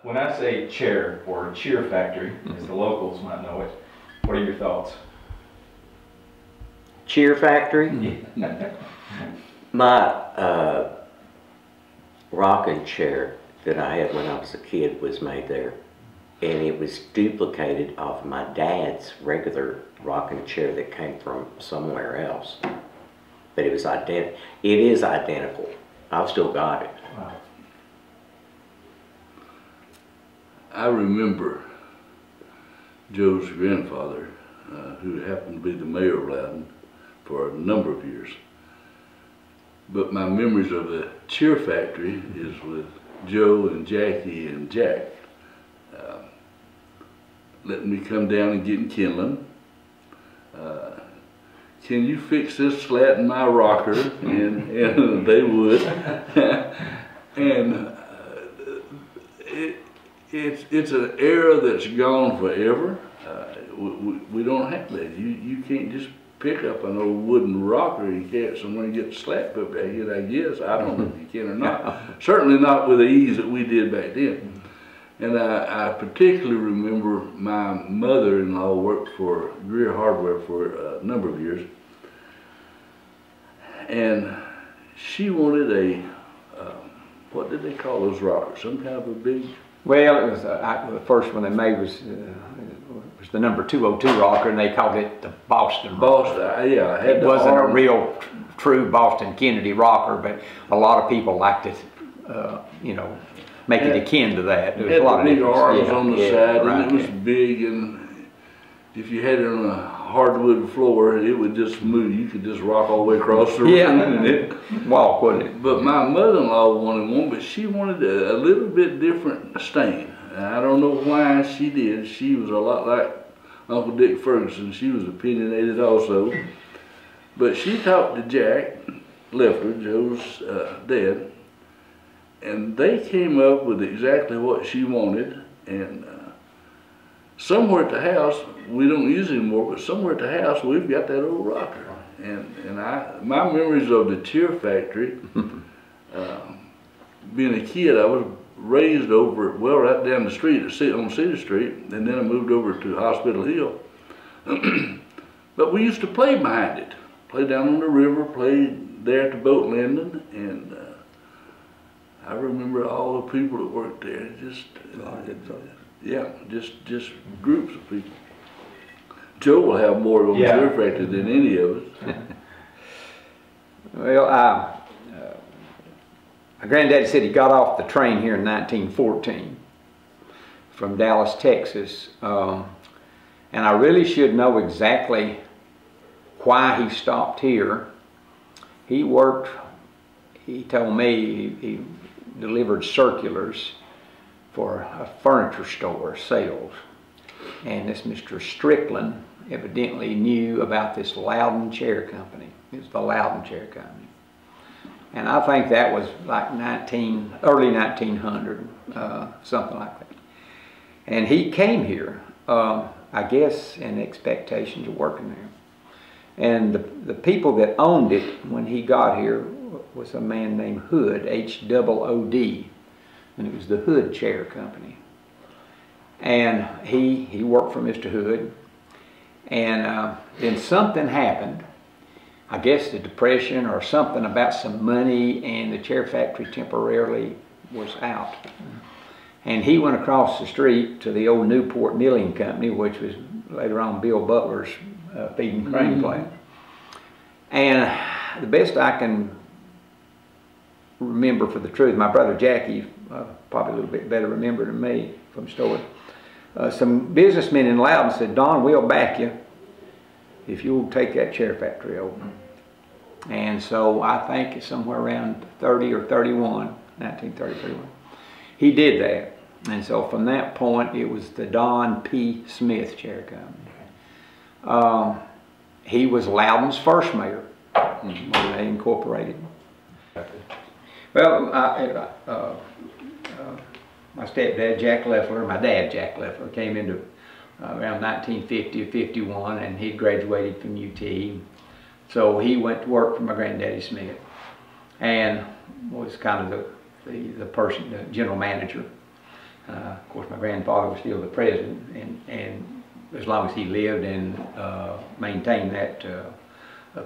When I say chair or cheer factory, as the locals might know it, what are your thoughts? Cheer factory? My rocking chair that I had when I was a kid was made there, and it was duplicated off my dad's regular rocking chair that came from somewhere else. But it was it is identical. I've still got it. Wow. I remember Joe's grandfather, who happened to be the mayor of Loudon for a number of years. But my memories of the cheer factory is with Joe and Jackie and Jack letting me come down and getting kindling. Can you fix this slat in my rocker? And they would. And it's an era that's gone forever. We don't have that. You can't just pick up an old wooden rocker and carry it somewhere and get the slat put back in, I guess. I don't know if you can or not. Certainly not with the ease that we did back then. And I particularly remember my mother-in-law worked for Greer Hardware for a number of years. And she wanted a, what did they call those rockers? Some kind of a big... Well, it was the first one they made was the number 202 rocker, and they called it the Boston rocker. Boston, yeah. It wasn't a real, true Boston Kennedy rocker, but a lot of people liked it, you know, make it akin to that. There was It a lot had of big arms yeah, on the yeah, side, right, and it was big, and if you had it on a hardwood floor, it would just move. You could just rock all the way across the room. Yeah, walk, wouldn't it? But my mother-in-law wanted one, but she wanted a little bit different stain. And I don't know why she did. She was a lot like Uncle Dick Ferguson. She was opinionated also. But she talked to Jack Leffler, Joe's dad, and they came up with exactly what she wanted. And somewhere at the house, we don't use it anymore, but somewhere at the house, we've got that old rocker. And my memories of the cheer factory, being a kid, I was raised over, well, right down the street on Cedar Street, and then I moved over to Hospital Hill. But we used to play behind it, play down on the river, play there at the boat landing, and I remember all the people that worked there. Just yeah, just groups of people. Joe will have more on the cheer factory than any of us. Well, my granddaddy said he got off the train here in 1914 from Dallas, Texas, and I really should know exactly why he stopped here. He worked, he told me, he delivered circulars for a furniture store, sales, and this Mr. Strickland evidently knew about this Loudon Chair Company. It was the Loudon Chair Company. And I think that was like early 1900, something like that. And he came here, I guess, in expectations of working there. And the people that owned it when he got here was a man named Hood, H-O-O-D, and it was the Hood Chair Company. And he worked for Mr. Hood, and then something happened. I guess the Depression or something about some money, and the chair factory temporarily was out. And he went across the street to the old Newport Milling Company, which was later on Bill Butler's feeding crane plant. And the best I can remember for the truth, my brother Jackie, probably a little bit better remember than me from the story, some businessmen in Loudon said, "Don, we'll back you if you'll take that chair factory over." And so I think it's somewhere around 30 or 31, 1930, 31. He did that. And so from that point, it was the Don P. Smith Chair Company. He was Loudon's first mayor when they incorporated. Well, my stepdad, Jack Leffler, my dad, Jack Leffler, came into around 1950 or 51, and he graduated from UT. So he went to work for my granddaddy Smith, and was kind of the person, the general manager. Of course, my grandfather was still the president, and as long as he lived and maintained that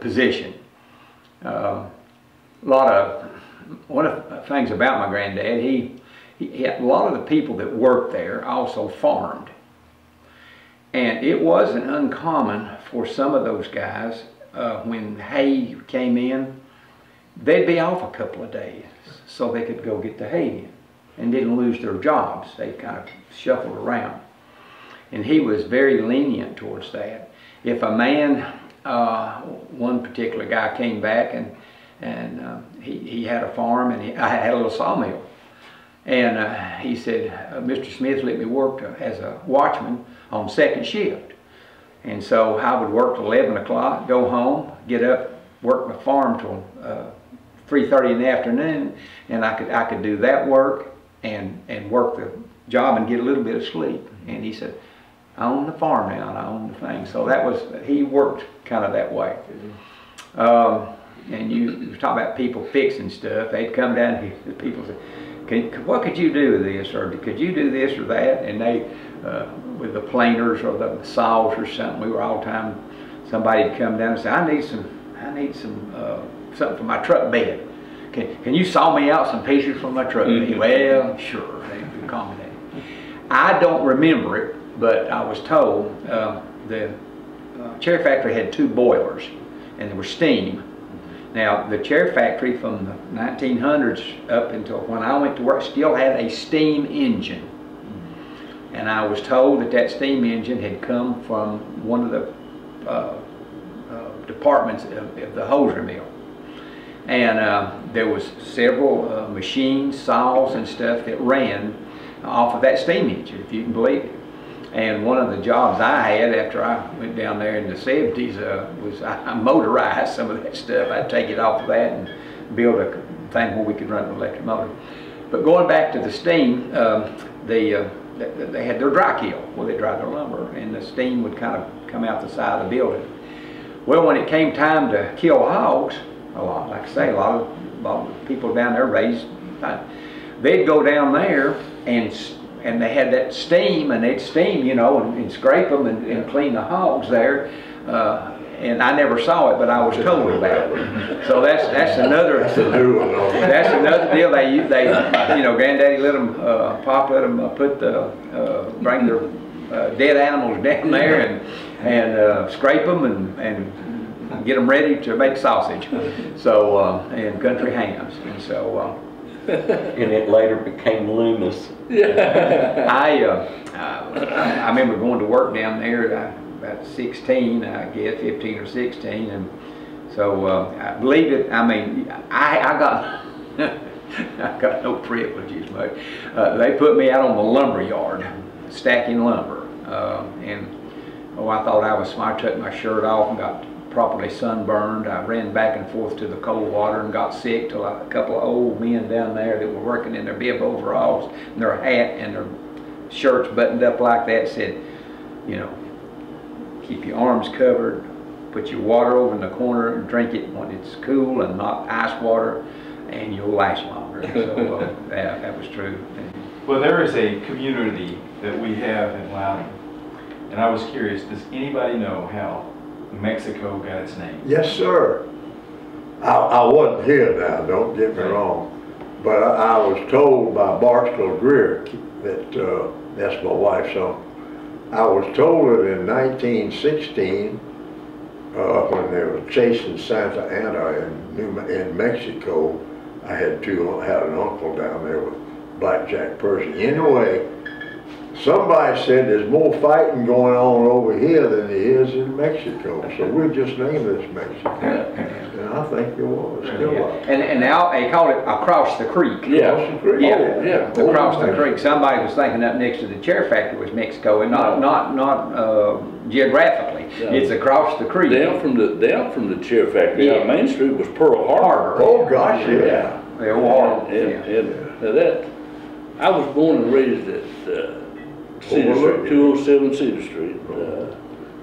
position. One of the things about my granddad, he had a lot of the people that worked there also farmed. And it wasn't uncommon for some of those guys, when hay came in, they'd be off a couple of days so they could go get the hay in and didn't lose their jobs. They kind of shuffled around. And he was very lenient towards that. If a man, one particular guy came back and he had a farm, and I had a little sawmill. And he said, Mr. Smith let me work as a watchman on second shift. And so I would work till 11 o'clock, go home, get up, work my farm till 3:30 in the afternoon, and I could do that work and work the job and get a little bit of sleep. And he said, I own the farm now and I own the thing. So that was, he worked kind of that way. And you talk about people fixing stuff. They'd come down here, people say, what could you do with this, or could you do this or that? And they, with the planers or the saws or something, we were all the time, somebody'd come down and say, I need some something for my truck bed. Can you saw me out some pieces from my truck bed? Well, sure, they'd accommodate. I don't remember it, but I was told the chair factory had 2 boilers, and there was steam. Now, the chair factory from the 1900s up until when I went to work still had a steam engine. And I was told that steam engine had come from one of the departments of the hosiery mill. And there was several machines, saws and stuff that ran off of that steam engine, if you can believe it. And one of the jobs I had after I went down there in the 70s was I motorized some of that stuff. I'd take it off of that and build a thing where we could run an electric motor. But going back to the steam, they had their dry kiln where they dried their lumber, and the steam would kind of come out the side of the building. Well, when it came time to kill hogs, like I say, a lot of people down there raised, they'd go down there and they had that steam, and they'd steam, you know, and scrape them and clean the hogs there. And I never saw it, but I was told about it. So that's another deal. They you know, Granddaddy let them, Pop let them bring their dead animals down there and scrape them and get them ready to make sausage. So and country hams, and so. And it later became Loomis. I remember going to work down there about 16, I guess, 15 or 16, and so I believe it. I mean, I got I got no privileges much. They put me out on the lumber yard, stacking lumber, and I thought I was smart. I took my shirt off and got properly sunburned. I ran back and forth to the cold water and got sick till a couple of old men down there that were working in their bib overalls and their hat and their shirts buttoned up like that said, you know, keep your arms covered, put your water over in the corner and drink it when it's cool and not ice water, and you'll last longer. So that was true. Well, there is a community that we have in Loudon, and I was curious, does anybody know how Mexico got its name? Yes, sir. I wasn't here now, don't get me wrong, but I was told by Barstow Greer that that's my wife's son. I was told that in 1916, when they were chasing Santa Anna in Mexico, I had an uncle down there with Blackjack Percy. Anyway, somebody said there's more fighting going on over here than there is in Mexico, so we'll just name this Mexico. And I think it was. Still was. And now they call it across the creek. Yeah. Across the creek. Yeah, Oh, yeah. across the creek. Somebody was thinking up next to the chair factory was Mexico, and not geographically. Yeah. It's across the creek. Down from the chair factory, Yeah. out Main Street was Pearl Harbor. Oh gosh, yeah. The old harbor. And now that, I was born and raised at Cedar Street, 207 Cedar Street.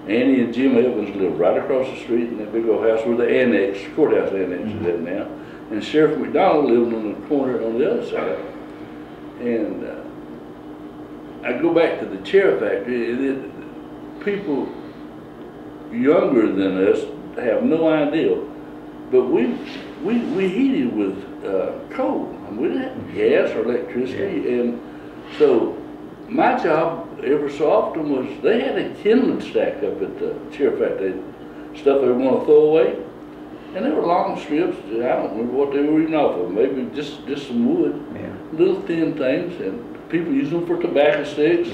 Annie and Jim Evans lived right across the street in that big old house where the annex, courthouse annex is at now. And Sheriff McDonald lived on the corner on the other side. And I go back to the chair factory. People younger than us have no idea, but we heated with coal. And we didn't have gas or electricity, and so my job every so often was they had a kindling stack up at the chair factory, stuff they want to throw away, and they were long strips. I don't remember what they were even off of. Maybe just some wood, little thin things, and people use them for tobacco sticks.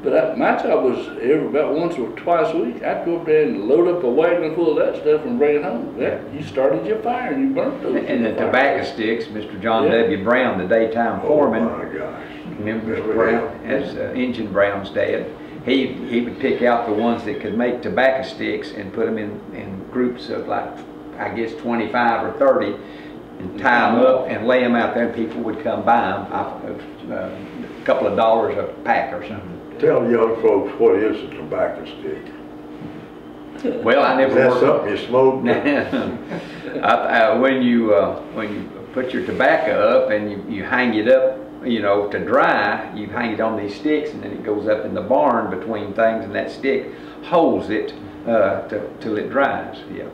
But my job was about once or twice a week, I'd go up there and load up a wagon full of that stuff and bring it home. You started your fire and you burnt those. And the tobacco sticks, Mr. John W. Brown, the daytime foreman, Oh my gosh. remember Mr. Brown, as Engine Brown's dad, he would pick out the ones that could make tobacco sticks and put them in groups of like, I guess 25 or 30, and tie them up and lay them out there, and people would come buy them, a couple of dollars a pack or something. Tell young folks what is a tobacco stick. Well, I never Is that worked. something you smoke? When you put your tobacco up and you hang it up, you know, to dry, you hang it on these sticks, and then it goes up in the barn between things, and that stick holds it till it dries. Yeah.